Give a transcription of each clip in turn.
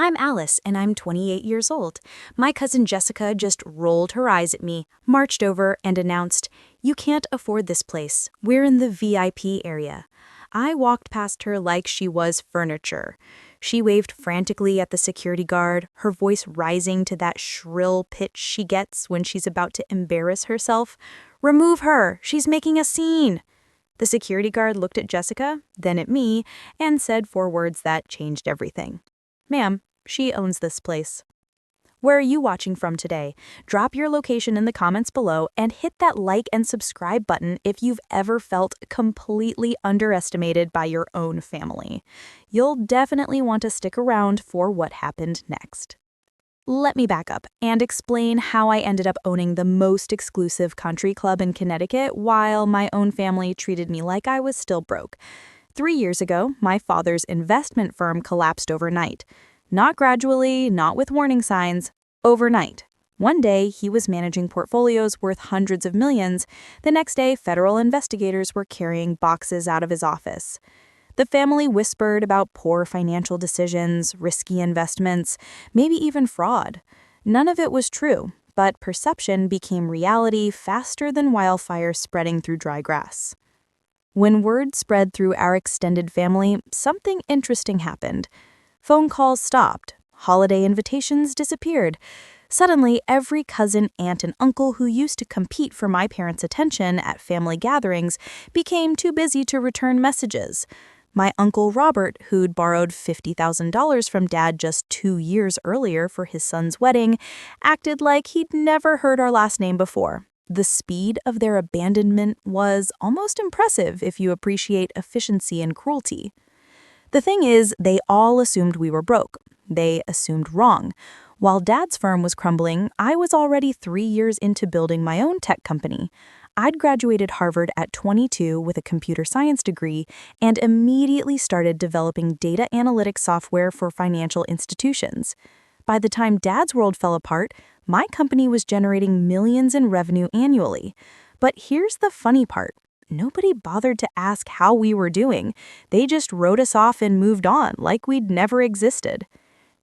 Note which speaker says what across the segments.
Speaker 1: I'm Alice, and I'm 28 years old. My cousin Jessica just rolled her eyes at me, marched over, and announced, "You can't afford this place. We're in the VIP area." I walked past her like she was furniture. She waved frantically at the security guard, her voice rising to that shrill pitch she gets when she's about to embarrass herself. "Remove her! She's making a scene!" The security guard looked at Jessica, then at me, and said 4 words that changed everything. "Ma'am, she owns this place." Where are you watching from today? Drop your location in the comments below and hit that like and subscribe button if you've ever felt completely underestimated by your own family. You'll definitely want to stick around for what happened next. Let me back up and explain how I ended up owning the most exclusive country club in Connecticut while my own family treated me like I was still broke. 3 years ago, my father's investment firm collapsed overnight. Not gradually, not with warning signs, overnight. One day, he was managing portfolios worth hundreds of millions. The next day, federal investigators were carrying boxes out of his office. The family whispered about poor financial decisions, risky investments, maybe even fraud. None of it was true, but perception became reality faster than wildfire spreading through dry grass. When word spread through our extended family, something interesting happened. Phone calls stopped. Holiday invitations disappeared. Suddenly, every cousin, aunt, and uncle who used to compete for my parents' attention at family gatherings became too busy to return messages. My uncle Robert, who'd borrowed $50,000 from Dad just 2 years earlier for his son's wedding, acted like he'd never heard our last name before. The speed of their abandonment was almost impressive if you appreciate efficiency and cruelty. The thing is, they all assumed we were broke. They assumed wrong. While Dad's firm was crumbling, I was already 3 years into building my own tech company. I'd graduated Harvard at 22 with a computer science degree and immediately started developing data analytics software for financial institutions. By the time Dad's world fell apart, my company was generating millions in revenue annually. But here's the funny part. Nobody bothered to ask how we were doing. They just wrote us off and moved on like we'd never existed.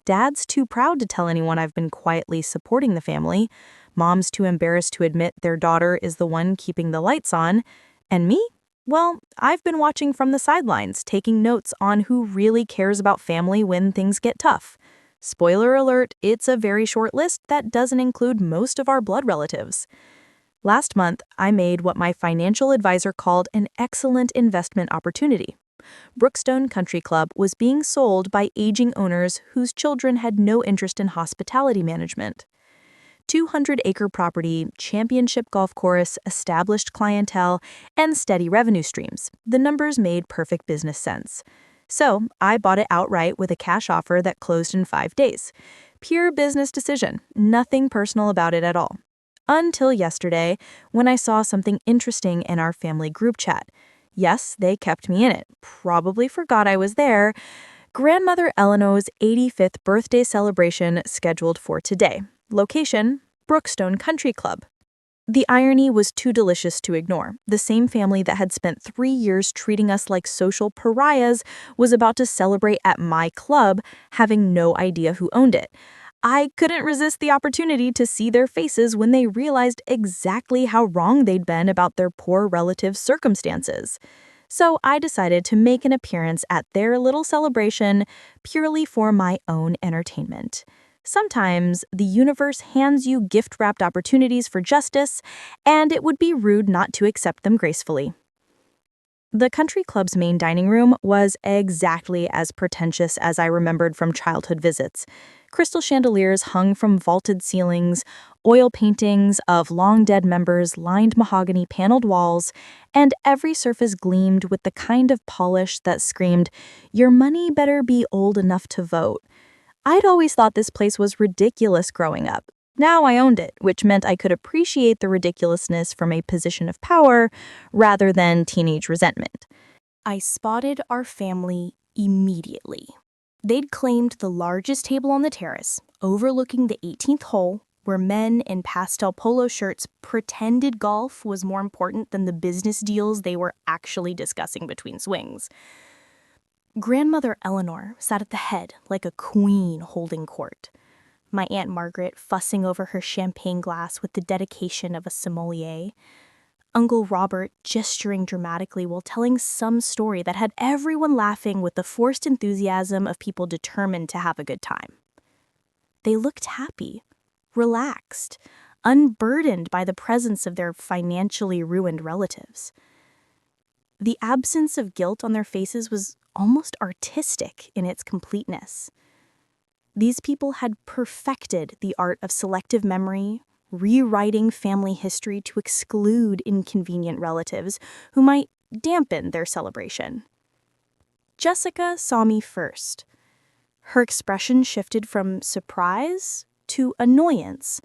Speaker 1: Dad's too proud to tell anyone I've been quietly supporting the family. Mom's too embarrassed to admit their daughter is the one keeping the lights on. And me? Well, I've been watching from the sidelines, taking notes on who really cares about family when things get tough. Spoiler alert, it's a very short list that doesn't include most of our blood relatives. Last month, I made what my financial advisor called an excellent investment opportunity. Brookstone Country Club was being sold by aging owners whose children had no interest in hospitality management. 200-acre property, championship golf course, established clientele, and steady revenue streams. The numbers made perfect business sense. So I bought it outright with a cash offer that closed in 5 days. Pure business decision, nothing personal about it at all. Until yesterday, when I saw something interesting in our family group chat. Yes, they kept me in it. Probably forgot I was there. Grandmother Eleanor's 85th birthday celebration scheduled for today. Location, Brookstone Country Club. The irony was too delicious to ignore. The same family that had spent 3 years treating us like social pariahs was about to celebrate at my club, having no idea who owned it. I couldn't resist the opportunity to see their faces when they realized exactly how wrong they'd been about their poor relatives' circumstances. So I decided to make an appearance at their little celebration purely for my own entertainment. Sometimes the universe hands you gift-wrapped opportunities for justice, and it would be rude not to accept them gracefully. The country club's main dining room was exactly as pretentious as I remembered from childhood visits. Crystal chandeliers hung from vaulted ceilings, oil paintings of long-dead members lined mahogany paneled walls, and every surface gleamed with the kind of polish that screamed, "Your money better be old enough to vote." I'd always thought this place was ridiculous growing up. Now I owned it, which meant I could appreciate the ridiculousness from a position of power rather than teenage resentment. I spotted our family immediately. They'd claimed the largest table on the terrace, overlooking the 18th hole, where men in pastel polo shirts pretended golf was more important than the business deals they were actually discussing between swings.
Speaker 2: Grandmother Eleanor sat at the head like a queen holding court. My Aunt Margaret fussing over her champagne glass with the dedication of a sommelier. Uncle Robert gesturing dramatically while telling some story that had everyone laughing with the forced enthusiasm of people determined to have a good time. They looked happy, relaxed, unburdened by the presence of their financially ruined relatives. The absence of guilt on their faces was almost artistic in its completeness. These people had perfected the art of selective memory, rewriting family history to exclude inconvenient relatives who might dampen their celebration. Jessica saw me first. Her expression shifted from surprise to annoyance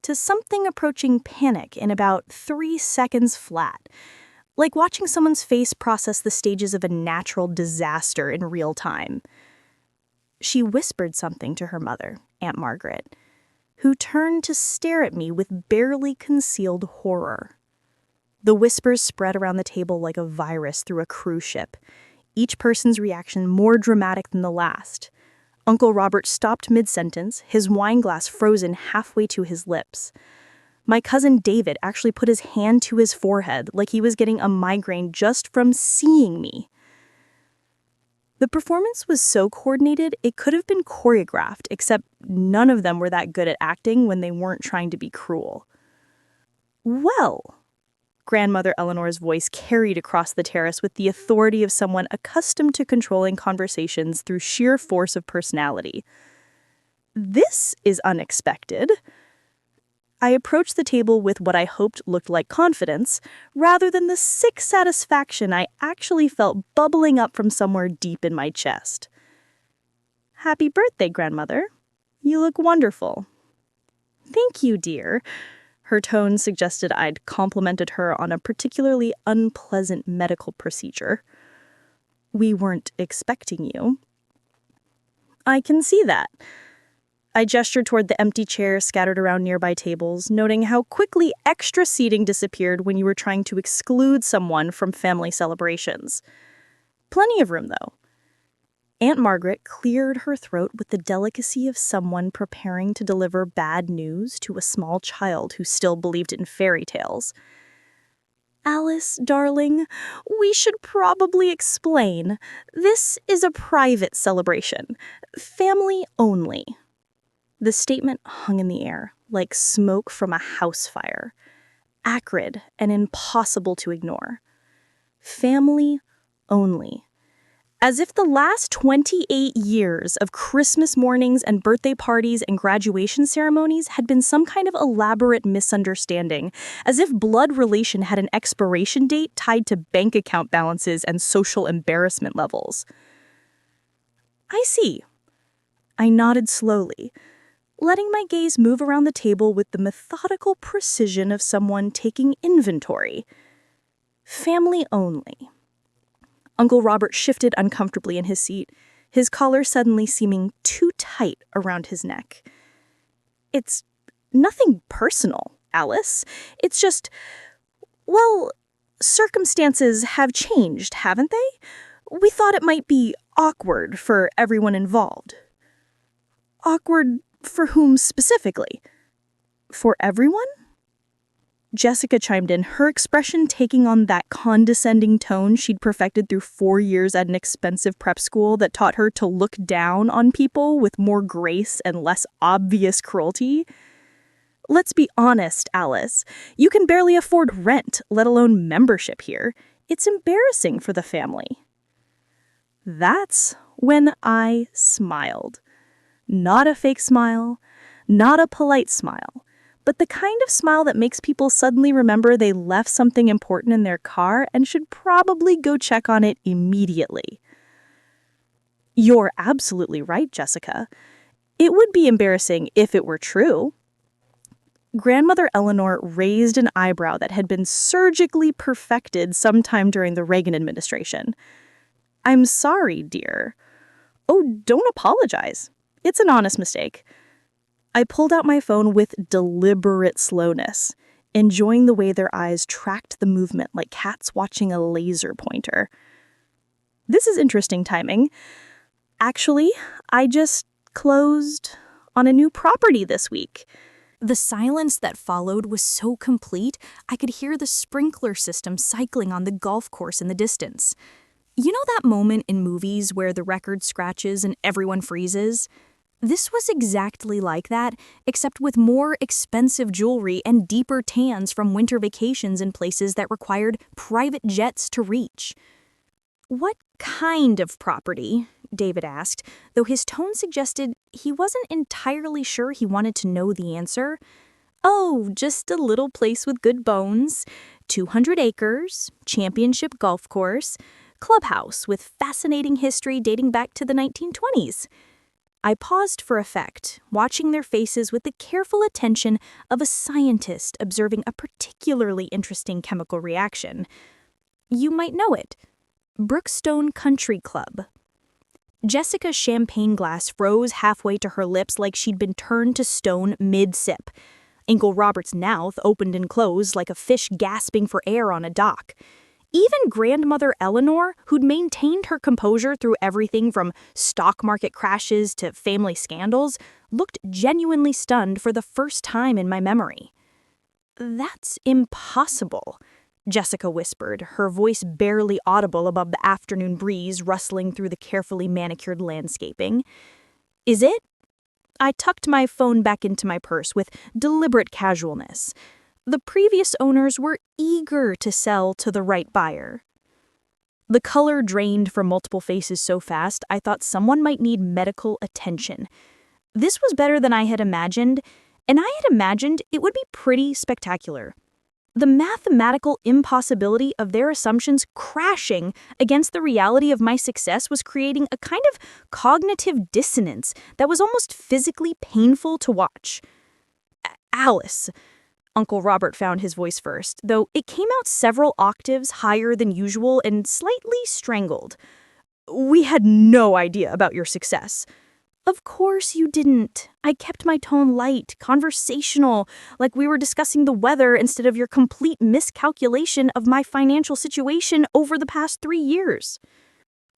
Speaker 2: to something approaching panic in about 3 seconds flat, like watching someone's face process the stages of a natural disaster in real time. She whispered something to her mother, Aunt Margaret, who turned to stare at me with barely concealed horror. The whispers spread around the table like a virus through a cruise ship, each person's reaction more dramatic than the last. Uncle Robert stopped mid-sentence, his wine glass frozen halfway to his lips. My cousin David actually put his hand to his forehead like he was getting a migraine just from seeing me. The performance was so coordinated, it could have been choreographed, except none of them were that good at acting when they weren't trying to be cruel. Well, Grandmother Eleanor's voice carried across the terrace with the authority of someone accustomed to controlling conversations through sheer force of personality. This is unexpected. I approached the table with what I hoped looked like confidence, rather than the sick satisfaction I actually felt bubbling up from somewhere deep in my chest. "Happy birthday, Grandmother. You look wonderful." "Thank you, dear." Her tone suggested I'd complimented her on a particularly unpleasant medical procedure. "We weren't expecting you." "I can see that." I gestured toward the empty chairs scattered around nearby tables, noting how quickly extra seating disappeared when you were trying to exclude someone from family celebrations. Plenty of room, though. Aunt Margaret cleared her throat with the delicacy of someone preparing to deliver bad news to a small child who still believed in fairy tales. "Alice, darling, we should probably explain. This is a private celebration. Family only." The statement hung in the air, like smoke from a house fire, acrid and impossible to ignore. Family only. As if the last 28 years of Christmas mornings and birthday parties and graduation ceremonies had been some kind of elaborate misunderstanding, as if blood relation had an expiration date tied to bank account balances and social embarrassment levels. "I see." I nodded slowly, letting my gaze move around the table with the methodical precision of someone taking inventory. Family only. Uncle Robert shifted uncomfortably in his seat, his collar suddenly seeming too tight around his neck. "It's nothing personal, Alice. It's just, well, circumstances have changed, haven't they? We thought it might be awkward for everyone involved." "Awkward for whom specifically? For everyone?" Jessica chimed in, her expression taking on that condescending tone she'd perfected through 4 years at an expensive prep school that taught her to look down on people with more grace and less obvious cruelty. "Let's be honest, Alice. You can barely afford rent, let alone membership here. It's embarrassing for the family." That's when I smiled. Not a fake smile, not a polite smile, but the kind of smile that makes people suddenly remember they left something important in their car and should probably go check on it immediately. "You're absolutely right, Jessica. It would be embarrassing if it were true." Grandmother Eleanor raised an eyebrow that had been surgically perfected sometime during the Reagan administration. "I'm sorry, dear." "Oh, don't apologize. It's an honest mistake." I pulled out my phone with deliberate slowness, enjoying the way their eyes tracked the movement like cats watching a laser pointer. This is interesting timing. Actually, I just closed on a new property this week.
Speaker 1: The silence that followed was so complete, I could hear the sprinkler system cycling on the golf course in the distance. You know that moment in movies where the record scratches and everyone freezes? This was exactly like that, except with more expensive jewelry and deeper tans from winter vacations in places that required private jets to reach. "What kind of property?" David asked, though his tone suggested he wasn't entirely sure he wanted to know the answer. "Oh, just a little place with good bones. 200 acres, championship golf course, clubhouse with fascinating history dating back to the 1920s. I paused for effect, watching their faces with the careful attention of a scientist observing a particularly interesting chemical reaction. "You might know it. Brookstone Country Club." Jessica's champagne glass froze halfway to her lips like she'd been turned to stone mid-sip. Uncle Robert's mouth opened and closed like a fish gasping for air on a dock. Even grandmother Eleanor, who'd maintained her composure through everything from stock market crashes to family scandals, looked genuinely stunned for the first time in my memory. "That's impossible," Jessica whispered, her voice barely audible above the afternoon breeze rustling through the carefully manicured landscaping. "Is it?" I tucked my phone back into my purse with deliberate casualness. The previous owners were eager to sell to the right buyer. The color drained from multiple faces so fast I thought someone might need medical attention. This was better than I had imagined, and I had imagined it would be pretty spectacular. The mathematical impossibility of their assumptions crashing against the reality of my success was creating a kind of cognitive dissonance that was almost physically painful to watch. "Alice," Uncle Robert found his voice first, though it came out several octaves higher than usual and slightly strangled. "We had no idea about your success." "Of course you didn't. I kept my tone light, conversational, like we were discussing the weather instead of your complete miscalculation of my financial situation over the past 3 years."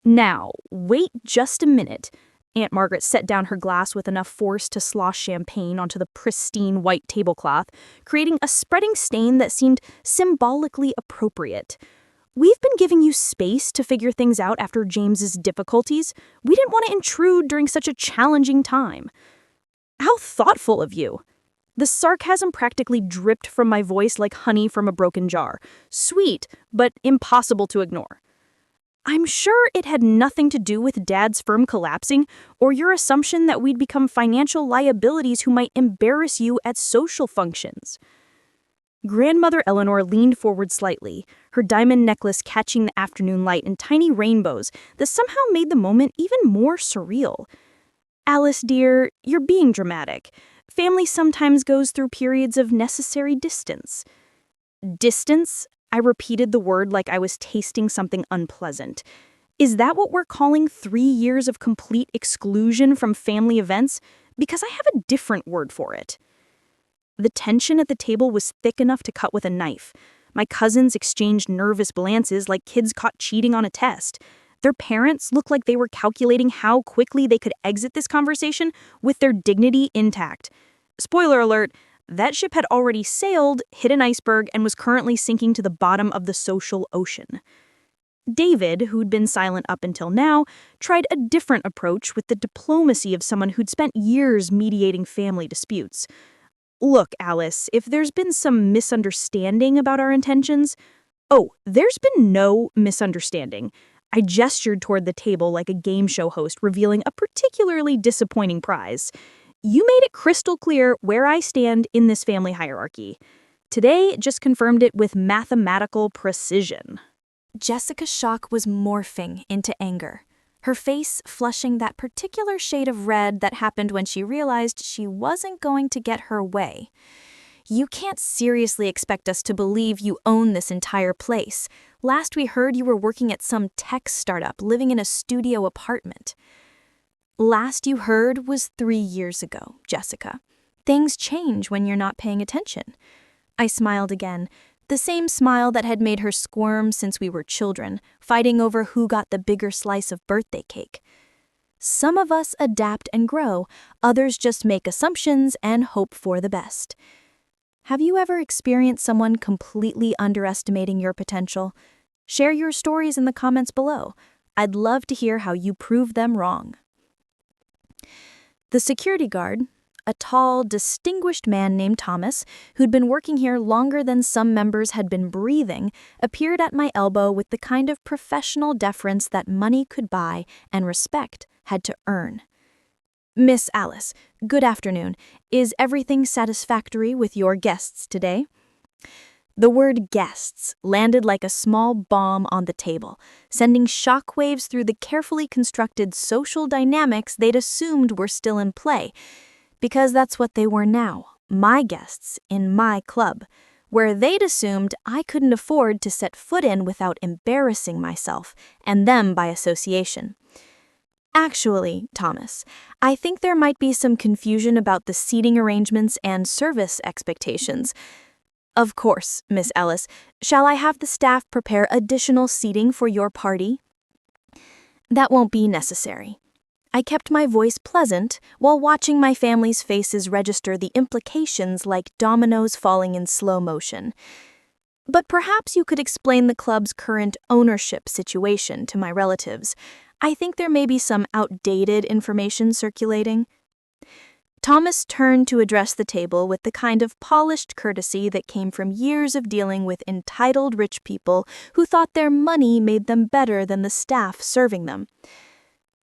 Speaker 1: "Now, wait just a minute." Aunt Margaret set down her glass with enough force to slosh champagne onto the pristine white tablecloth, creating a spreading stain that seemed symbolically appropriate. "We've been giving you space to figure things out after James's difficulties. We didn't want to intrude during such a challenging time." "How thoughtful of you." The sarcasm practically dripped from my voice like honey from a broken jar. Sweet, but impossible to ignore. "I'm sure it had nothing to do with Dad's firm collapsing or your assumption that we'd become financial liabilities who might embarrass you at social functions." Grandmother Eleanor leaned forward slightly, her diamond necklace catching the afternoon light in tiny rainbows that somehow made the moment even more surreal. "Alice, dear, you're being dramatic. Family sometimes goes through periods of necessary distance." "Distance?" I repeated the word like I was tasting something unpleasant. "Is that what we're calling 3 years of complete exclusion from family events? Because I have a different word for it." The tension at the table was thick enough to cut with a knife. My cousins exchanged nervous glances like kids caught cheating on a test. Their parents looked like they were calculating how quickly they could exit this conversation with their dignity intact. Spoiler alert, that ship had already sailed, hit an iceberg, and was currently sinking to the bottom of the social ocean. David, who'd been silent up until now, tried a different approach with the diplomacy of someone who'd spent years mediating family disputes. "Look, Alice, if there's been some misunderstanding about our intentions..." "Oh, there's been no misunderstanding." I gestured toward the table like a game show host revealing a particularly disappointing prize. "You made it crystal clear where I stand in this family hierarchy. Today just confirmed it with mathematical precision." Jessica's shock was morphing into anger, her face flushing that particular shade of red that happened when she realized she wasn't going to get her way. "You can't seriously expect us to believe you own this entire place. Last we heard you were working at some tech startup, living in a studio apartment." "Last you heard was 3 years ago, Jessica. Things change when you're not paying attention." I smiled again.
Speaker 2: The same smile that had made her squirm since we were children, fighting over who got the bigger slice of birthday cake. Some of us adapt and grow, others just make assumptions and hope for the best. Have you ever experienced someone completely underestimating your potential? Share your stories in the comments below. I'd love to hear how you proved them wrong. The security guard, a tall, distinguished man named Thomas, who'd been working here longer than some members had been breathing, appeared at my elbow with the kind of professional deference that money could buy and respect had to earn. "Miss Alice, good afternoon. Is everything satisfactory with your guests today?" The word guests landed like a small bomb on the table, sending shockwaves through the carefully constructed social dynamics they'd assumed were still in play. Because that's what they were now, my guests in my club, where they'd assumed I couldn't afford to set foot in without embarrassing myself, and them by association. Actually, Thomas, I think there might be some confusion about the seating arrangements and service expectations. Of course, Miss Ellis. Shall I have the staff prepare additional seating for your party? That won't be necessary. I kept my voice pleasant while watching my family's faces register the implications like dominoes falling in slow motion. But perhaps you could explain the club's current ownership situation to my relatives. I think there may be some outdated information circulating. Thomas turned to address the table with the kind of polished courtesy that came from years of dealing with entitled rich people who thought their money made them better than the staff serving them.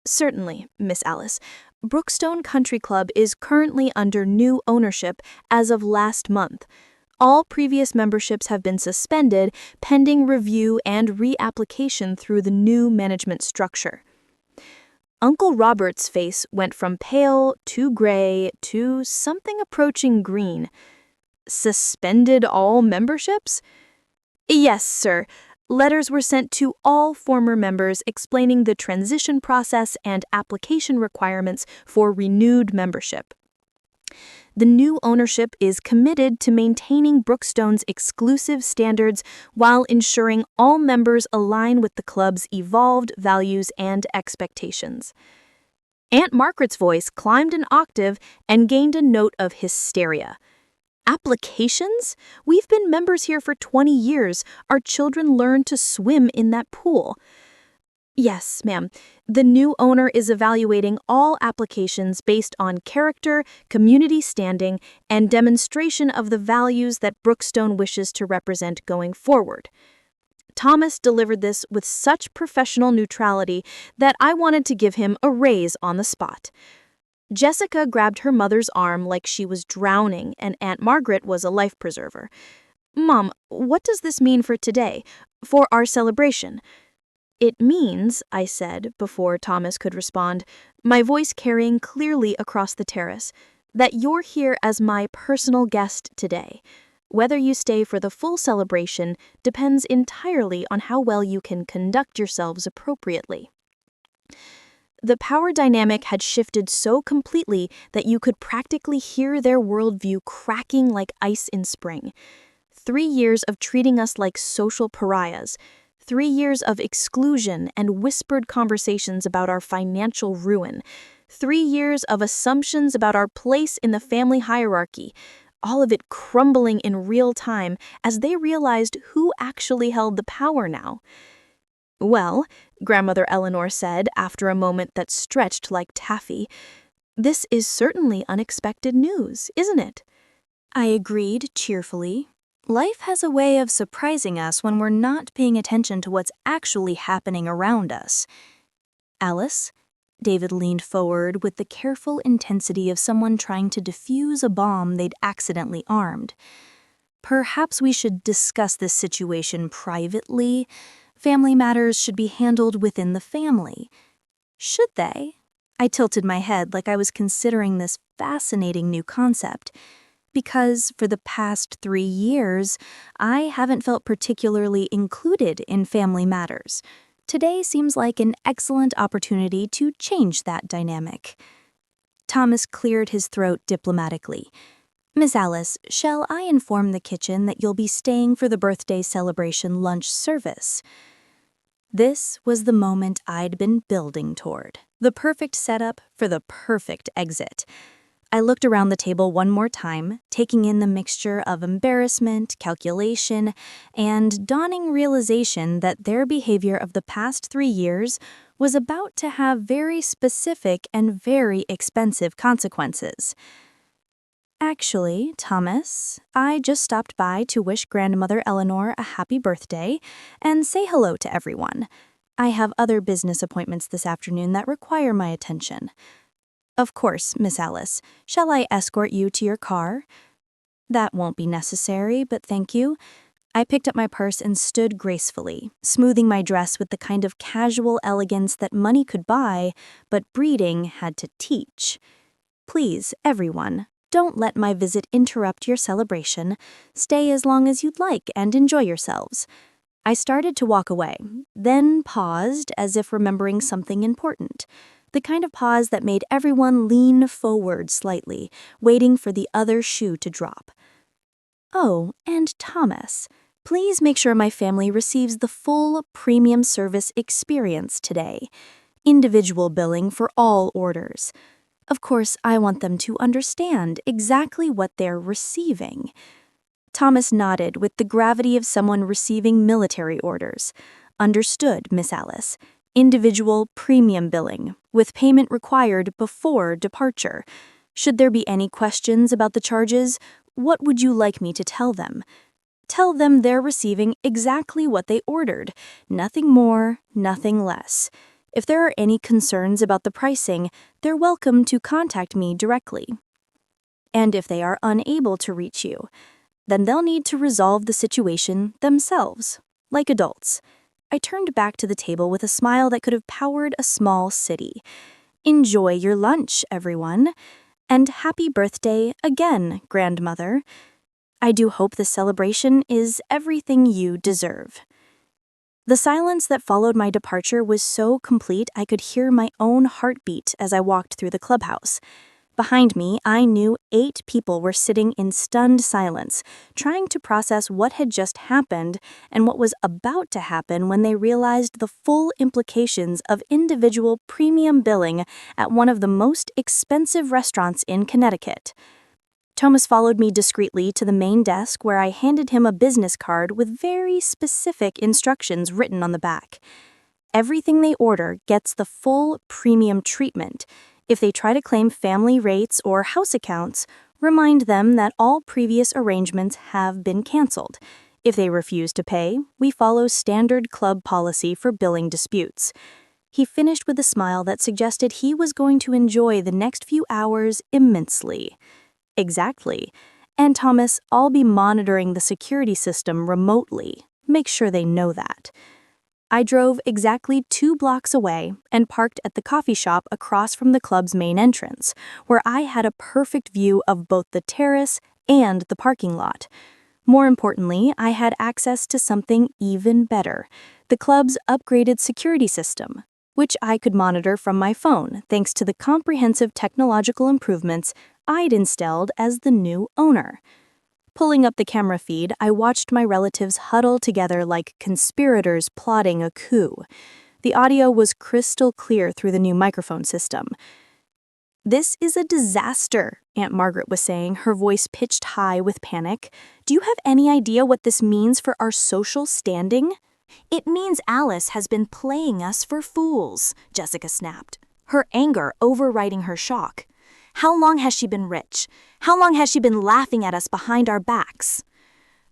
Speaker 2: Certainly, Miss Alice. Brookstone Country Club is currently under new ownership as of last month. All previous memberships have been suspended pending review and reapplication through the new management structure. Uncle Robert's face went from pale to gray to something approaching green. Suspended all memberships? Yes, sir. Letters were sent to all former members explaining the transition process and application requirements for renewed membership. The new ownership is committed to maintaining Brookstone's exclusive standards while ensuring all members align with the club's evolved values and expectations. Aunt Margaret's voice climbed an octave and gained a note of hysteria. Applications? We've been members here for 20 years. Our children learned to swim in that pool. Yes, ma'am. The new owner is evaluating all applications based on character, community standing, and demonstration of the values that Brookstone wishes to represent going forward. Thomas delivered this with such professional neutrality that I wanted to give him a raise on the spot. Jessica grabbed her mother's arm like she was drowning, and Aunt Margaret was a life preserver. "Mom, what does this mean for today, for our celebration?" "It means," I said before Thomas could respond, my voice carrying clearly across the terrace, "that you're here as my personal guest today. Whether you stay for the full celebration depends entirely on how well you can conduct yourselves appropriately." The power dynamic had shifted so completely that you could practically hear their worldview cracking like ice in spring. 3 years of treating us like social pariahs, 3 years of exclusion and whispered conversations about our financial ruin, 3 years of assumptions about our place in the family hierarchy, all of it crumbling in real time as they realized who actually held the power now. "Well," Grandmother Eleanor said after a moment that stretched like taffy, "this is certainly unexpected news, isn't it?" I agreed cheerfully. Life has a way of surprising us when we're not paying attention to what's actually happening around us. "Alice?" David leaned forward with the careful intensity of someone trying to defuse a bomb they'd accidentally armed. "Perhaps we should discuss this situation privately. Family matters should be handled within the family." "Should they?" I tilted my head like I was considering this fascinating new concept. Because for the past 3 years, I haven't felt particularly included in family matters. Today seems like an excellent opportunity to change that dynamic. Thomas cleared his throat diplomatically.
Speaker 1: Miss Alice, shall I inform the kitchen that you'll be staying for the birthday celebration lunch service? This was the moment I'd been building toward. The perfect setup for the perfect exit. I looked around the table one more time, taking in the mixture of embarrassment, calculation, and dawning realization that their behavior of the past 3 years was about to have very specific and very expensive consequences. Actually, Thomas, I just stopped by to wish Grandmother Eleanor a happy birthday and say hello to everyone. I have other business appointments this afternoon that require my attention. Of course, Miss Alice, shall I escort you to your car? That won't be necessary, but thank you. I picked up my purse and stood gracefully, smoothing my dress with the kind of casual elegance that money could buy, but breeding had to teach. Please, everyone, don't let my visit interrupt your celebration. Stay as long as you'd like and enjoy yourselves. I started to walk away, then paused as if remembering something important. The kind of pause that made everyone lean forward slightly, waiting for the other shoe to drop. Oh, and Thomas, please make sure my family receives the full premium service experience today. Individual billing for all orders. Of course, I want them to understand exactly what they're receiving. Thomas nodded with the gravity of someone receiving military orders. Understood, Miss Alice. Individual premium billing, with payment required before departure. Should there be any questions about the charges, what would you like me to tell them? Tell them they're receiving exactly what they ordered. Nothing more, nothing less. If there are any concerns about the pricing, they're welcome to contact me directly. And if they are unable to reach you, then they'll need to resolve the situation themselves, like adults. I turned back to the table with a smile that could have powered a small city. Enjoy your lunch, everyone. And happy birthday again, Grandmother. I do hope the celebration is everything you deserve. The silence that followed my departure was so complete I could hear my own heartbeat as I walked through the clubhouse. Behind me, I knew 8 people were sitting in stunned silence, trying to process what had just happened and what was about to happen when they realized the full implications of individual premium billing at one of the most expensive restaurants in Connecticut. Thomas followed me discreetly to the main desk where I handed him a business card with very specific instructions written on the back. Everything they order gets the full premium treatment. If they try to claim family rates or house accounts, remind them that all previous arrangements have been canceled. If they refuse to pay, we follow standard club policy for billing disputes. He finished with a smile that suggested he was going to enjoy the next few hours immensely. Exactly. And Thomas, I'll be monitoring the security system remotely. Make sure they know that. I drove exactly 2 blocks away and parked at the coffee shop across from the club's main entrance, where I had a perfect view of both the terrace and the parking lot. More importantly, I had access to something even better, the club's upgraded security system, which I could monitor from my phone thanks to the comprehensive technological improvements I'd installed as the new owner. Pulling up the camera feed, I watched my relatives huddle together like conspirators plotting a coup. The audio was crystal clear through the new microphone system. "This is a disaster," Aunt Margaret was saying, her voice pitched high with panic. "Do you have any idea what this means for our social standing?"
Speaker 2: "It means Alice has been playing us for fools," Jessica snapped, her anger overriding her shock. "How long has she been rich? How long has she been laughing at us behind our backs?"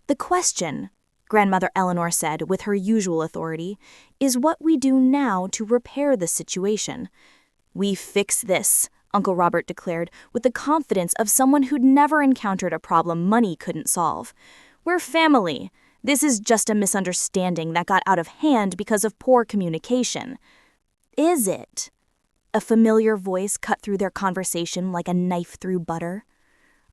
Speaker 2: "The question," Grandmother Eleanor said with her usual authority, "is what we do now to repair the situation." "We fix this," Uncle Robert declared with the confidence of someone who'd never encountered a problem money couldn't solve. "We're family. This is just a misunderstanding that got out of hand because of poor communication." "Is it?" A familiar voice cut through their conversation like a knife through butter.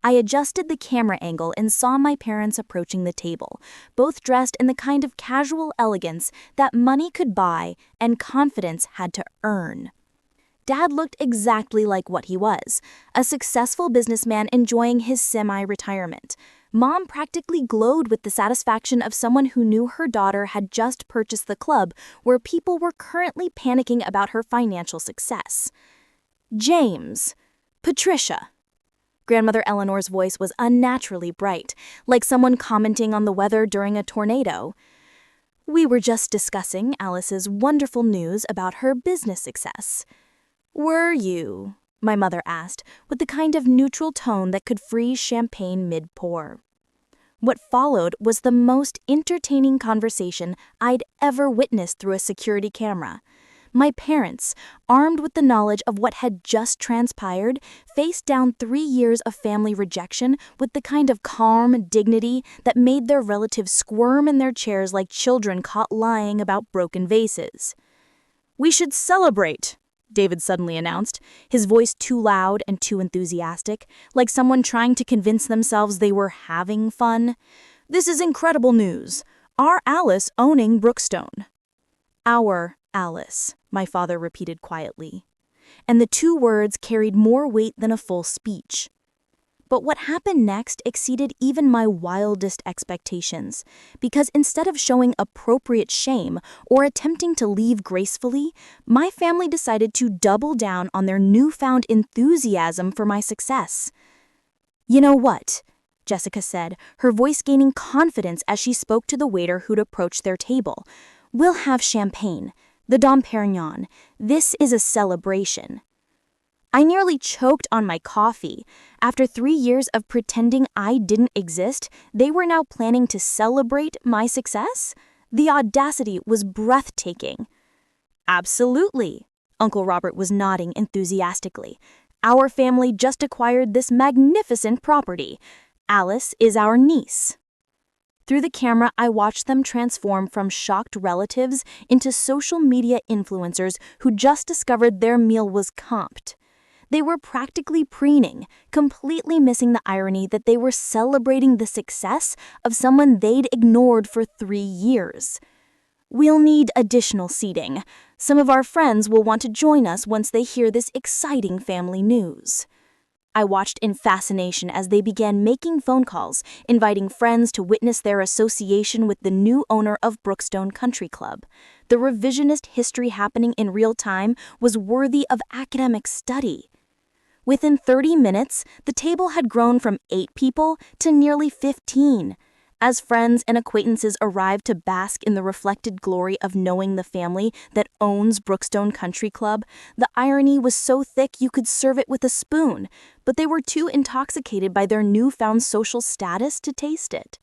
Speaker 2: I adjusted the camera angle and saw my parents approaching the table, both dressed in the kind of casual elegance that money could buy and confidence had to earn. Dad looked exactly like what he was, a successful businessman enjoying his semi-retirement. Mom practically glowed with the satisfaction of someone who knew her daughter had just purchased the club where people were currently panicking about her financial success. James. Patricia. Grandmother Eleanor's voice was unnaturally bright, like someone commenting on the weather during a tornado. We were just discussing Alice's wonderful news about her business success. Were you? My mother asked, with the kind of neutral tone that could freeze champagne mid-pour. What followed was the most entertaining conversation I'd ever witnessed through a security camera. My parents, armed with the knowledge of what had just transpired, faced down 3 years of family rejection with the kind of calm dignity that made their relatives squirm in their chairs like children caught lying about broken vases. "We should celebrate," David suddenly announced, his voice too loud and too enthusiastic, like someone trying to convince themselves they were having fun. "This is incredible news. Our Alice owning Brookstone." "Our Alice," my father repeated quietly. And the 2 words carried more weight than a full speech. But what happened next exceeded even my wildest expectations, because instead of showing appropriate shame or attempting to leave gracefully, my family decided to double down on their newfound enthusiasm for my success. "You know what?" Jessica said, her voice gaining confidence as she spoke to the waiter who'd approached their table. "We'll have champagne. The Dom Perignon. This is a celebration." I nearly choked on my coffee. After 3 years of pretending I didn't exist, they were now planning to celebrate my success? The audacity was breathtaking. "Absolutely," Uncle Robert was nodding enthusiastically. "Our family just acquired this magnificent property. Alice is our niece." Through the camera, I watched them transform from shocked relatives into social media influencers who just discovered their meal was comped. They were practically preening, completely missing the irony that they were celebrating the success of someone they'd ignored for 3 years. "We'll need additional seating. Some of our friends will want to join us once they hear this exciting family news." I watched in fascination as they began making phone calls, inviting friends to witness their association with the new owner of Brookstone Country Club. The revisionist history happening in real time was worthy of academic study. Within 30 minutes, the table had grown from 8 people to nearly 15. As friends and acquaintances arrived to bask in the reflected glory of knowing the family that owns Brookstone Country Club, the irony was so thick you could serve it with a spoon, but they were too intoxicated by their newfound social status to taste it.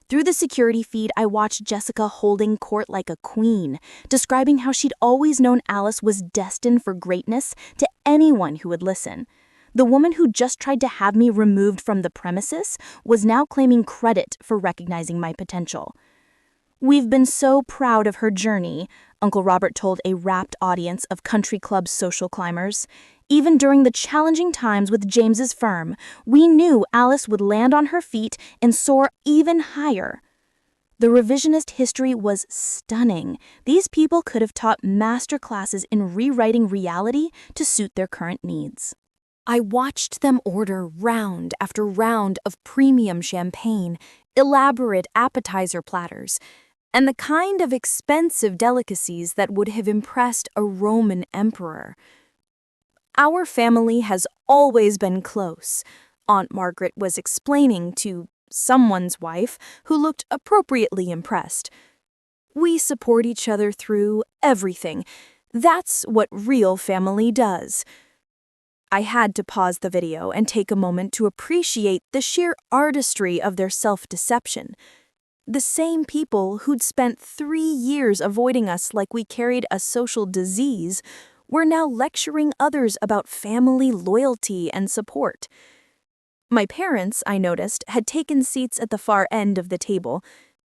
Speaker 2: Through the security feed, I watched Jessica holding court like a queen, describing how she'd always known Alice was destined for greatness to anyone who would listen. The woman who just tried to have me removed from the premises was now claiming credit for recognizing my potential. "We've been so proud of her journey," Uncle Robert told a rapt audience of country club social climbers. "Even during the challenging times with James's firm, we knew Alice would land on her feet and soar even higher." The revisionist history was stunning. These people could have taught master classes in rewriting reality to suit their current needs. I watched them order round after round of premium champagne, elaborate appetizer platters, and the kind of expensive delicacies that would have impressed a Roman emperor. "Our family has always been close," Aunt Margaret was explaining to someone's wife who looked appropriately impressed. "We support each other through everything. That's what real family does." I had to pause the video and take a moment to appreciate the sheer artistry of their self-deception. The same people who'd spent 3 years avoiding us like we carried a social disease were now lecturing others about family loyalty and support. My parents, I noticed, had taken seats at the far end of the table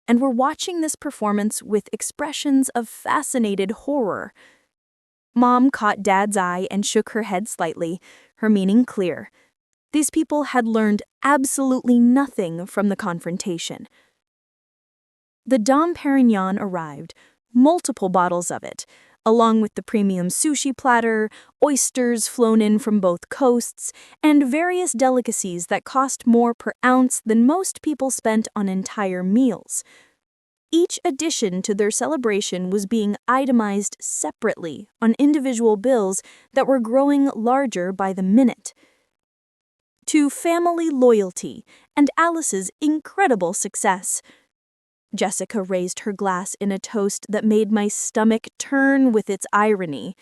Speaker 2: and were watching this performance with expressions of fascinated horror. Mom caught Dad's eye and shook her head slightly, her meaning clear. These people had learned absolutely nothing from the confrontation. The Dom Perignon arrived, multiple bottles of it,
Speaker 1: along with the premium sushi platter, oysters flown in from both coasts, and various delicacies that cost more per ounce than most people spent on entire meals. Each addition to their celebration was being itemized separately on individual bills that were growing larger by the minute. To family loyalty and Alice's incredible success. Jessica raised her glass in a toast that made my stomach turn with its irony.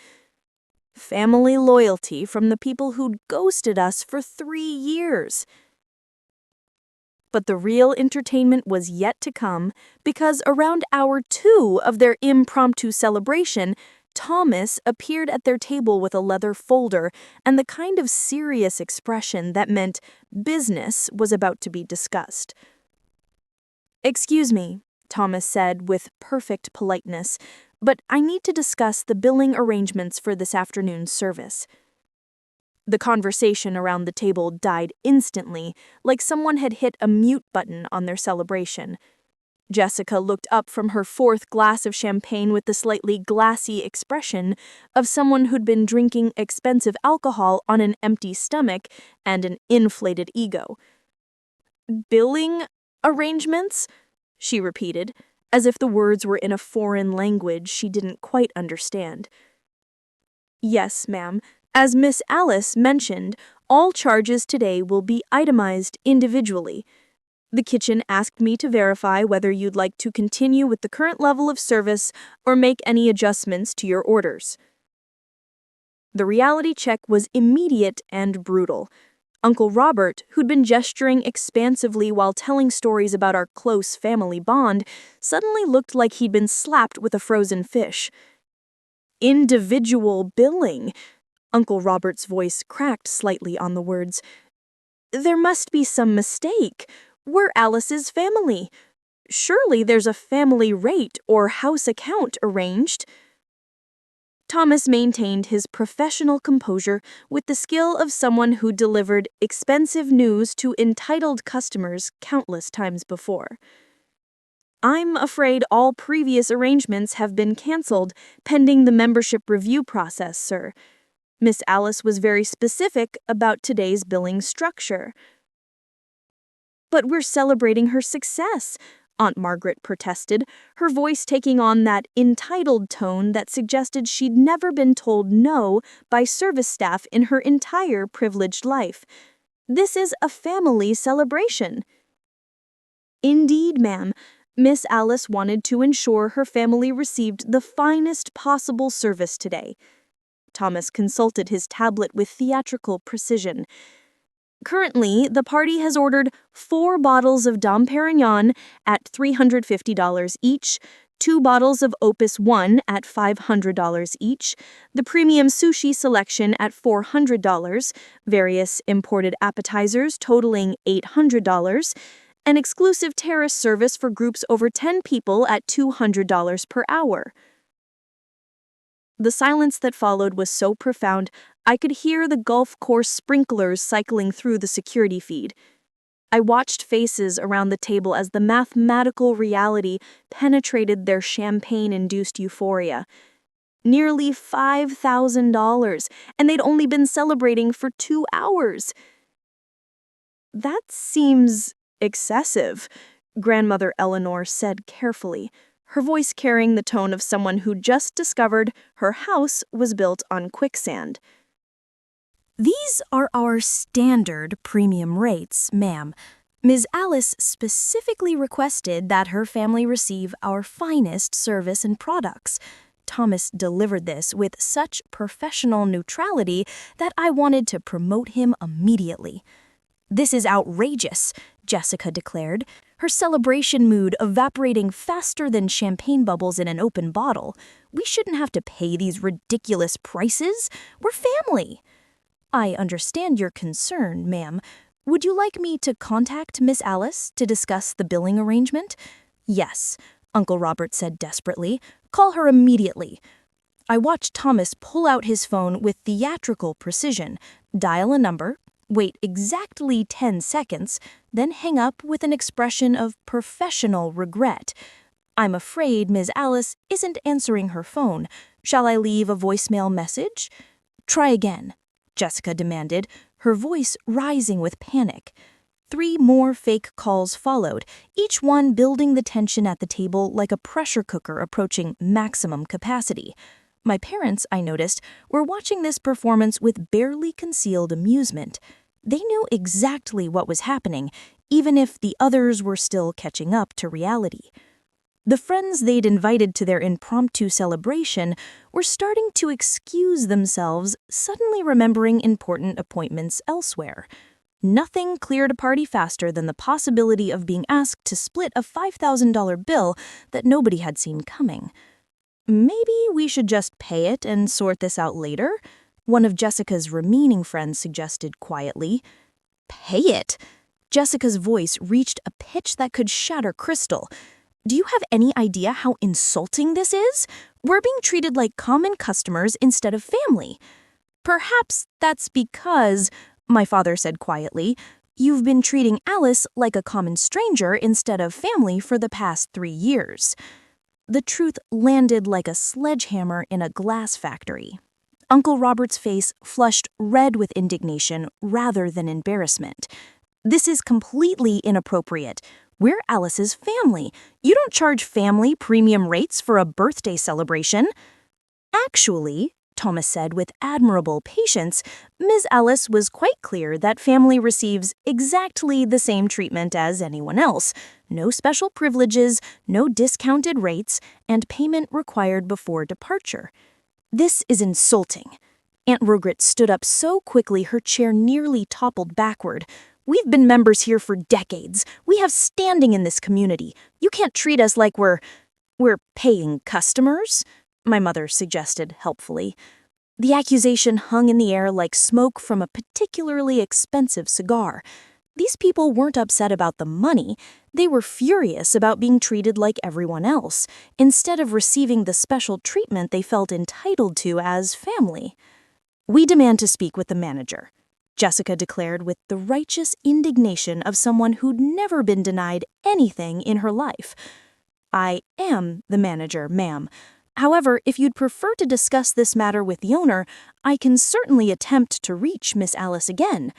Speaker 1: Family loyalty from the people who'd ghosted us for 3 years. But the real entertainment was yet to come because around hour 2 of their impromptu celebration, Thomas appeared at their table with a leather folder and the kind of serious expression that meant business was about to be discussed. "Excuse me," Thomas said with perfect politeness, "but I need to discuss the billing arrangements for this afternoon's service." The conversation around the table died instantly, like someone had hit a mute button on their celebration. Jessica looked up from her 4th glass of champagne with the slightly glassy expression of someone who'd been drinking expensive alcohol on an empty stomach and an inflated ego. "Billing arrangements?" she repeated, as if the words were in a foreign language she didn't quite understand. "Yes, ma'am. As Miss Alice mentioned, all charges today will be itemized individually. The kitchen asked me to verify whether you'd like to continue with the current level of service or make any adjustments to your orders." The reality check was immediate and brutal. Uncle Robert, who'd been gesturing expansively while telling stories about our close family bond, suddenly looked like he'd been slapped with a frozen fish. "Individual billing." Uncle Robert's voice cracked slightly on the words. "There must be some mistake. We're Alice's family. Surely there's a family rate or house account arranged." Thomas maintained his professional composure with the skill of someone who delivered expensive news to entitled customers countless times before. "I'm afraid all previous arrangements have been canceled pending the membership review process, sir. Miss Alice was very specific about today's billing structure." "But we're celebrating her success," Aunt Margaret protested, her voice taking on that entitled tone that suggested she'd never been told no by service staff in her entire privileged life. "This is a family celebration." "Indeed, ma'am. Miss Alice wanted to ensure her family received the finest possible service today." Thomas consulted his tablet with theatrical precision. "Currently, the party has ordered 4 bottles of Dom Perignon at $350 each, 2 bottles of Opus 1 at $500 each, the premium sushi selection at $400, various imported appetizers totaling $800, an exclusive terrace service for groups over 10 people at $200 per hour." The silence that followed was so profound, I could hear the golf course sprinklers cycling through the security feed. I watched faces around the table as the mathematical reality penetrated their champagne-induced euphoria. Nearly $5,000, and they'd only been celebrating for 2 hours. "That seems excessive," Grandmother Eleanor said carefully, her voice carrying the tone of someone who just discovered her house was built on quicksand. "These are our standard premium rates, ma'am. Ms. Alice specifically requested that her family receive our finest service and products." Thomas delivered this with such professional neutrality that I wanted to promote him immediately. "This is outrageous," Jessica declared, her celebration mood evaporating faster than champagne bubbles in an open bottle. "We shouldn't have to pay these ridiculous prices. We're family." "I understand your concern, ma'am. Would you like me to contact Miss Alice to discuss the billing arrangement?" "Yes," Uncle Robert said desperately. "Call her immediately." I watched Thomas pull out his phone with theatrical precision, dial a number, wait exactly 10 seconds, then hang up with an expression of professional regret.
Speaker 2: I'm afraid Ms. Alice isn't answering her phone. Shall I leave a voicemail message? Try again, Jessica demanded, her voice rising with panic. 3 more fake calls followed, each one building the tension at the table like a pressure cooker approaching maximum capacity. My parents, I noticed, were watching this performance with barely concealed amusement. They knew exactly what was happening, even if the others were still catching up to reality. The friends they'd invited to their impromptu celebration were starting to excuse themselves, suddenly remembering important appointments elsewhere. Nothing cleared a party faster than the possibility of being asked to split a $5,000 bill that nobody had seen coming. Maybe we should just pay it and sort this out later, one of Jessica's remaining friends suggested quietly. Pay it? Jessica's voice reached a pitch that could shatter crystal. Do you have any idea how insulting this is? We're being treated like common customers instead of family. Perhaps that's because, my father said quietly, you've been treating Alice like a common stranger instead of family for the past 3 years. The truth landed like a sledgehammer in a glass factory. Uncle Robert's face flushed red with indignation rather than embarrassment. This is completely inappropriate. We're Alice's family. You don't charge family premium rates for a birthday celebration. Actually, Thomas said with admirable patience, Ms. Alice was quite clear that family receives exactly the same treatment as anyone else. No special privileges, no discounted rates, and payment required before departure. This is insulting. Aunt Rugrit stood up so quickly her chair nearly toppled backward. We've been members here for decades. We have standing in this community. You can't treat us like we're paying customers, my mother suggested helpfully. The accusation hung in the air like smoke from a particularly expensive cigar. These people weren't upset about the money. They were furious about being treated like everyone else, instead of receiving the special treatment they felt entitled to as family. We demand to speak with the manager, Jessica declared with the righteous indignation of someone who'd never been denied anything in her life. I am the manager, ma'am. However, if you'd prefer to discuss this matter with the owner, I can certainly attempt to reach Miss Alice again.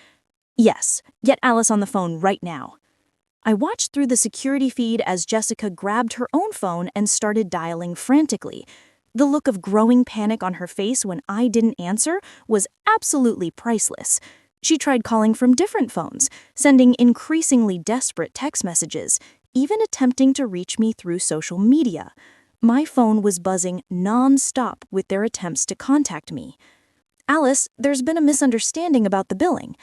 Speaker 2: Yes, get Alice on the phone right now. I watched through the security feed as Jessica grabbed her own phone and started dialing frantically. The look of growing panic on her face when I didn't answer was absolutely priceless. She tried calling from different phones, sending increasingly desperate text messages, even attempting to reach me through social media. My phone was buzzing non-stop with their attempts to contact me. Alice, there's been a misunderstanding about the billing.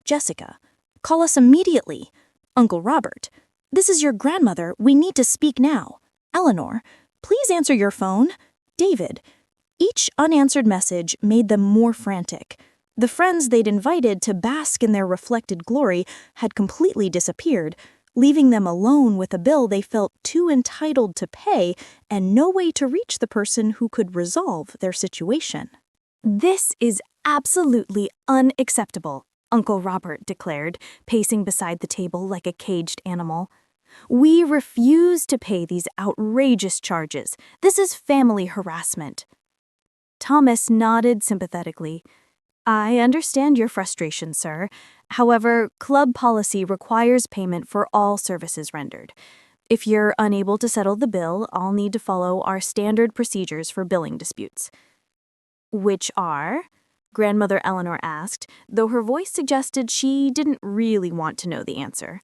Speaker 2: Jessica, call us immediately. Uncle Robert, this is your grandmother. We need to speak now. Eleanor, please answer your phone. David. Each unanswered message made them more frantic. The friends they'd invited to bask in their reflected glory had completely disappeared, leaving them alone with a bill they felt too entitled to pay and no way to reach the person who could resolve their situation. This is absolutely unacceptable, Uncle Robert declared, pacing beside the table like a caged animal. We refuse to pay these outrageous charges. This is family harassment. Thomas nodded sympathetically. I understand your frustration, sir. However, club policy requires payment for all services rendered. If you're unable to settle the bill, I'll need to follow our standard procedures for billing disputes. Which are? Grandmother Eleanor asked, though her voice suggested she didn't really want to know the answer.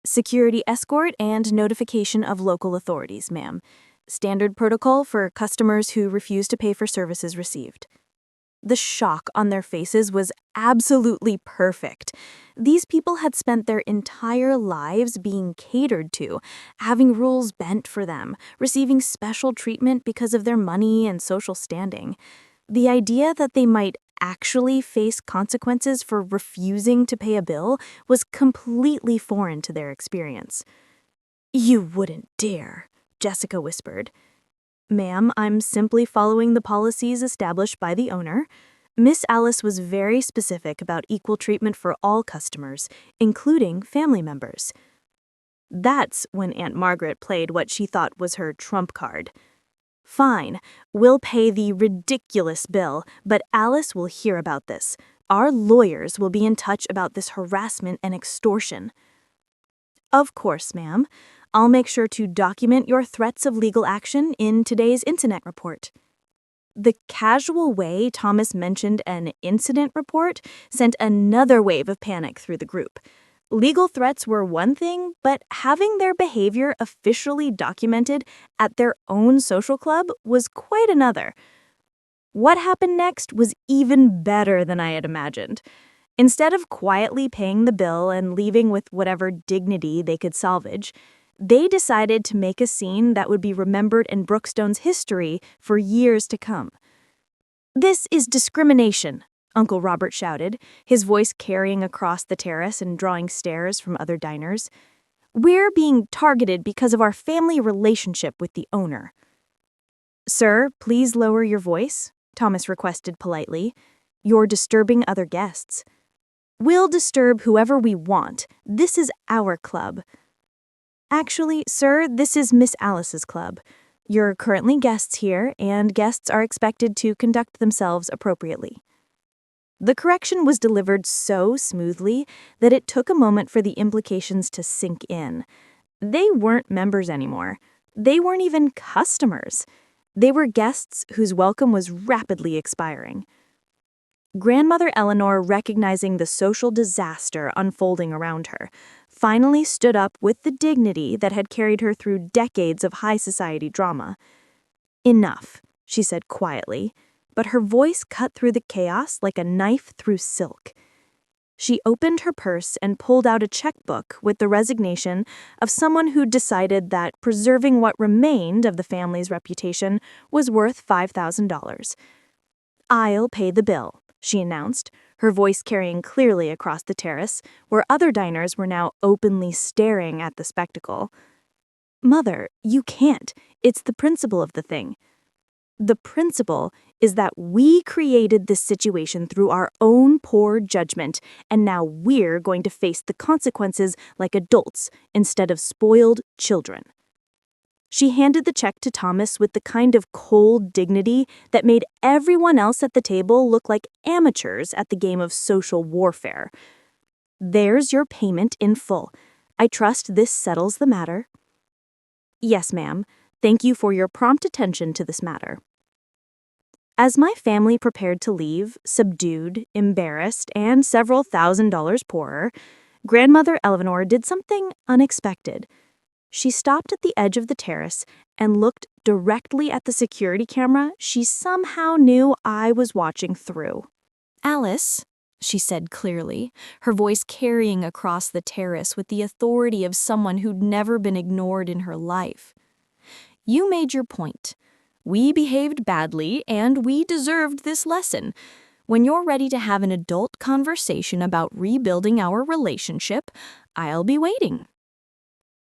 Speaker 2: Security escort and notification of local authorities, ma'am. Standard protocol for customers who refuse to pay for services received. The shock on their faces was absolutely perfect. These people had spent their entire lives being catered to, having rules bent for them, receiving special treatment because of their money and social standing. The idea that they might actually face consequences for refusing to pay a bill was completely foreign to their experience. You wouldn't dare, Jessica whispered. Ma'am, I'm simply following the policies established by the owner. Miss Alice was very specific about equal treatment for all customers, including family members. That's when Aunt Margaret played what she thought was her trump card. Fine, we'll pay the ridiculous bill, but Alice will hear about this. Our lawyers will be in touch about this harassment and extortion. Of course, ma'am. I'll make sure to document your threats of legal action in today's incident report. The casual way Thomas mentioned an incident report sent another wave of panic through the group. Legal threats were one thing, but having their behavior officially documented at their own social club was quite another. What happened next was even better than I had imagined. Instead of quietly paying the bill and leaving with whatever dignity they could salvage, they decided to make a scene that would be remembered in Brookstone's history for years to come. "This is discrimination," Uncle Robert shouted, his voice carrying across the terrace and drawing stares from other diners. "We're being targeted because of our family relationship with the owner." "Sir, please lower your voice," Thomas requested politely. "You're disturbing other guests." "We'll disturb whoever we want. This is our club." "Actually, sir, this is Miss Alice's club. You're currently guests here, and guests are expected to conduct themselves appropriately." The correction was delivered so smoothly that it took a moment for the implications to sink in. They weren't members anymore. They weren't even customers. They were guests whose welcome was rapidly expiring. Grandmother Eleanor, recognizing the social disaster unfolding around her, finally stood up with the dignity that had carried her through decades of high society drama. "Enough," she said quietly, but her voice cut through the chaos like a knife through silk. She opened her purse and pulled out a checkbook with the resignation of someone who'd decided that preserving what remained of the family's reputation was worth $5,000. "I'll pay the bill," she announced, her voice carrying clearly across the terrace, where other diners were now openly staring at the spectacle. "Mother, you can't. It's the principle of the thing." "The principle is that we created this situation through our own poor judgment, and now we're going to face the consequences like adults instead of spoiled children." She handed the check to Thomas with the kind of cold dignity that made everyone else at the table look like amateurs at the game of social warfare. "There's your payment in full. I trust this settles the matter." "Yes, ma'am. Thank you for your prompt attention to this matter." As my family prepared to leave, subdued, embarrassed, and several $1,000s poorer, Grandmother Eleanor did something unexpected. She stopped at the edge of the terrace and looked directly at the security camera she somehow knew I was watching through. "Alice," she said clearly, her voice carrying across the terrace with the authority of someone who'd never been ignored in her life. "You made your point. We behaved badly, and we deserved this lesson. When you're ready to have an adult conversation about rebuilding our relationship, I'll be waiting."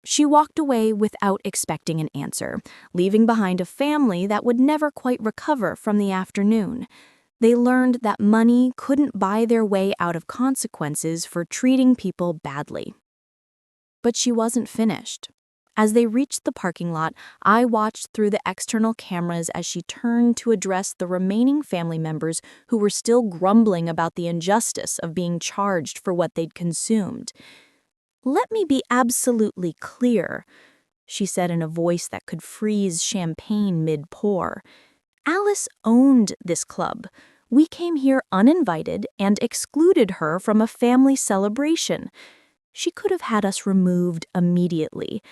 Speaker 2: She walked away without expecting an answer, leaving behind a family that would never quite recover from the afternoon. They learned that money couldn't buy their way out of consequences for treating people badly. But she wasn't finished. As they reached the parking lot, I watched through the external cameras as she turned to address the remaining family members who were still grumbling about the injustice of being charged for what they'd consumed. "Let me be absolutely clear," she said in a voice that could freeze champagne mid-pour. "Alice owned this club. We came here uninvited and excluded her from a family celebration. She could have had us removed immediately.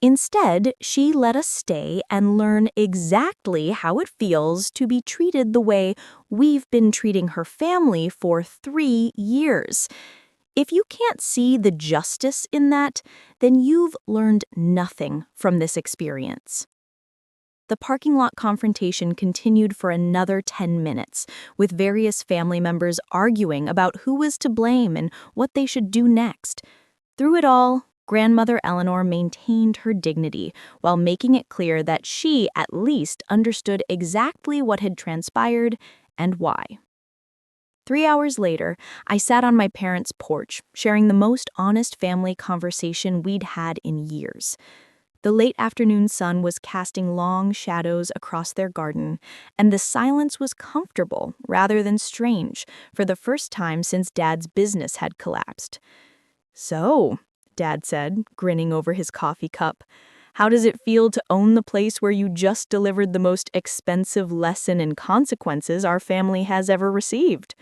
Speaker 2: Instead, she let us stay and learn exactly how it feels to be treated the way we've been treating her family for 3 years. If you can't see the justice in that, then you've learned nothing from this experience." The parking lot confrontation continued for another 10 minutes, with various family members arguing about who was to blame and what they should do next. Through it all, Grandmother Eleanor maintained her dignity while making it clear that she at least understood exactly what had transpired and why. 3 hours later, I sat on my parents' porch, sharing the most honest family conversation we'd had in years. The late afternoon sun was casting long shadows across their garden, and the silence was comfortable rather than strange for the first time since Dad's business had collapsed. "So," Dad said, grinning over his coffee cup, "how does it feel to own the place where you just delivered the most expensive lesson in consequences our family has ever received?"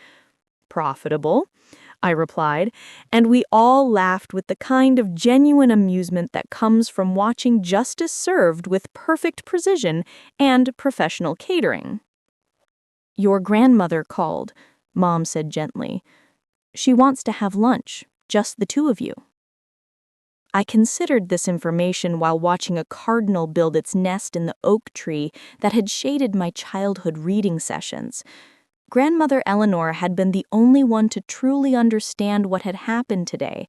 Speaker 2: "Profitable," I replied, and we all laughed with the kind of genuine amusement that comes from watching justice served with perfect precision and professional catering. "Your grandmother called," Mom said gently. "She wants to have lunch, just the two of you." I considered this information while watching a cardinal build its nest in the oak tree that had shaded my childhood reading sessions. Grandmother Eleanor had been the only one to truly understand what had happened today,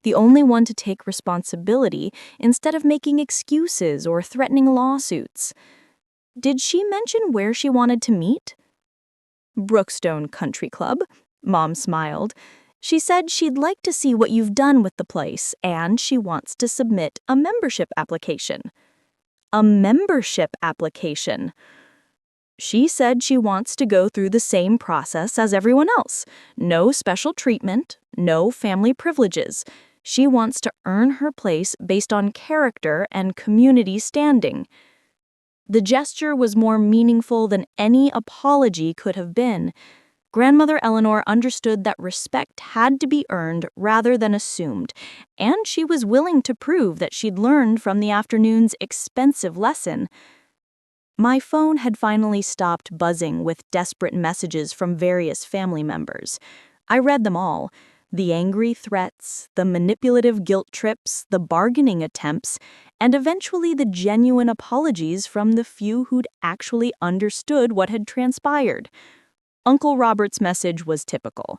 Speaker 2: the only one to take responsibility instead of making excuses or threatening lawsuits. "Did she mention where she wanted to meet?" "Brookstone Country Club," Mom smiled. "She said she'd like to see what you've done with the place, and she wants to submit a membership application." "A membership application?" "She said she wants to go through the same process as everyone else. No special treatment, no family privileges. She wants to earn her place based on character and community standing." The gesture was more meaningful than any apology could have been. Grandmother Eleanor understood that respect had to be earned rather than assumed, and she was willing to prove that she'd learned from the afternoon's expensive lesson. My phone had finally stopped buzzing with desperate messages from various family members. I read them all: the angry threats, the manipulative guilt trips, the bargaining attempts, and eventually the genuine apologies from the few who'd actually understood what had transpired. Uncle Robert's message was typical.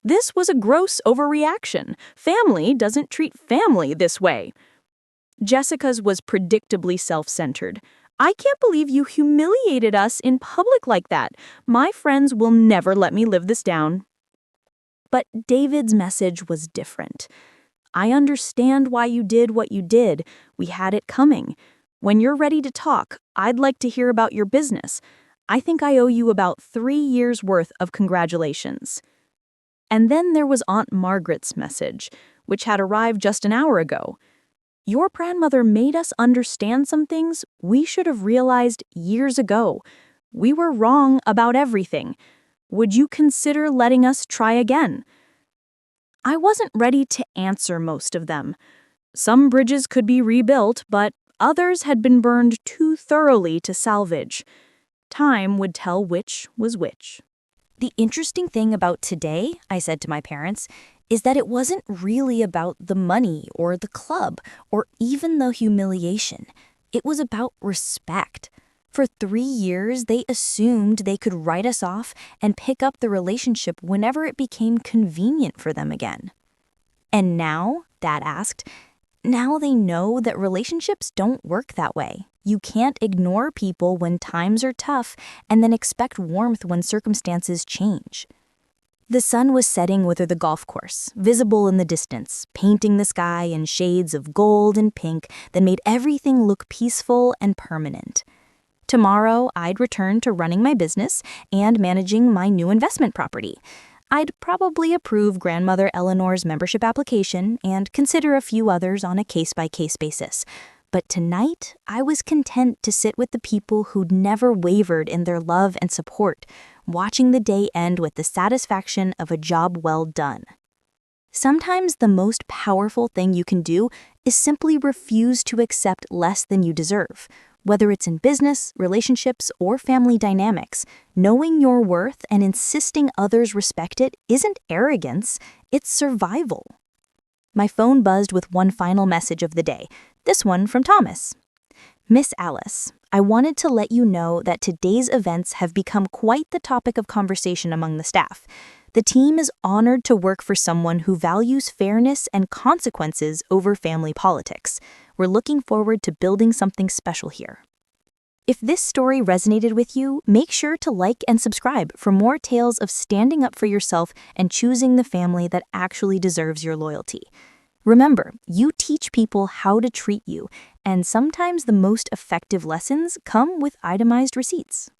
Speaker 2: "This was a gross overreaction. Family doesn't treat family this way." Jessica's was predictably self-centered. "I can't believe you humiliated us in public like that. My friends will never let me live this down." But David's message was different. "I understand why you did what you did. We had it coming. When you're ready to talk, I'd like to hear about your business. I think I owe you about 3 years' worth of congratulations." And then there was Aunt Margaret's message, which had arrived just an hour ago. "Your grandmother made us understand some things we should have realized years ago. We were wrong about everything. Would you consider letting us try again?" I wasn't ready to answer most of them. Some bridges could be rebuilt, but others had been burned too thoroughly to salvage. Time would tell which was which.
Speaker 1: The interesting thing about today, I said to my parents, is that it wasn't really about the money or the club or even the humiliation. It was about respect. For 3 years, they assumed they could write us off and pick up the relationship whenever it became convenient for them again. And now, Dad asked, now they know that relationships don't work that way. You can't ignore people when times are tough and then expect warmth when circumstances change. The sun was setting over the golf course, visible in the distance, painting the sky in shades of gold and pink that made everything look peaceful and permanent. Tomorrow, I'd return to running my business and managing my new investment property. I'd probably approve Grandmother Eleanor's membership application and consider a few others on a case-by-case basis. But tonight, I was content to sit with the people who'd never wavered in their love and support, watching the day end with the satisfaction of a job well done. Sometimes the most powerful thing you can do is simply refuse to accept less than you deserve. Whether it's in business, relationships, or family dynamics, knowing your worth and insisting others respect it isn't arrogance, it's survival. My phone buzzed with one final message of the day, this one from Thomas. "Miss Alice, I wanted to let you know that today's events have become quite the topic of conversation among the staff. The team is honored to work for someone who values fairness and consequences over family politics. We're looking forward to building something special here." If this story resonated with you, make sure to like and subscribe for more tales of standing up for yourself and choosing the family that actually deserves your loyalty. Remember, you teach people how to treat you, and sometimes the most effective lessons come with itemized receipts.